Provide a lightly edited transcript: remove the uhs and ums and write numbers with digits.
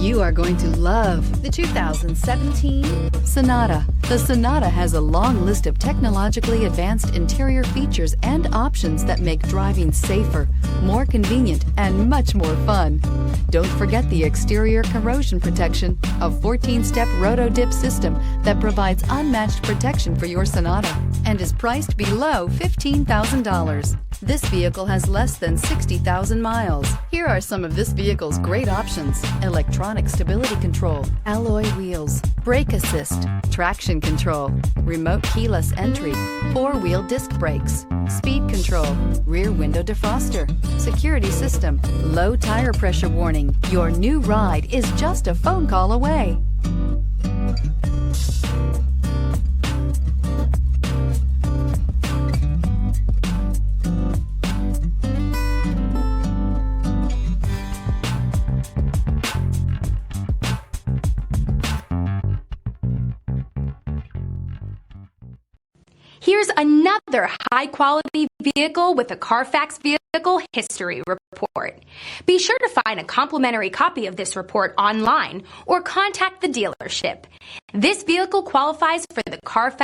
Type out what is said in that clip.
You are going to love the 2017 Sonata. The Sonata has a long list of technologically advanced interior features and options that make driving safer, more convenient, and much more fun. Don't forget the exterior corrosion protection, a 14-step roto-dip system that provides unmatched protection for your Sonata and is priced below $15,000. This vehicle has less than 60,000 miles. Here are some of this vehicle's great options: electronic stability control, alloy wheels, brake assist, traction control, remote keyless entry, four-wheel disc brakes, speed control, rear window defroster, security system, low tire pressure warning. Your new ride is just a phone call away. Here's another high-quality vehicle with a Carfax Vehicle History Report. Be sure to find a complimentary copy of this report online or contact the dealership. This vehicle qualifies for the Carfax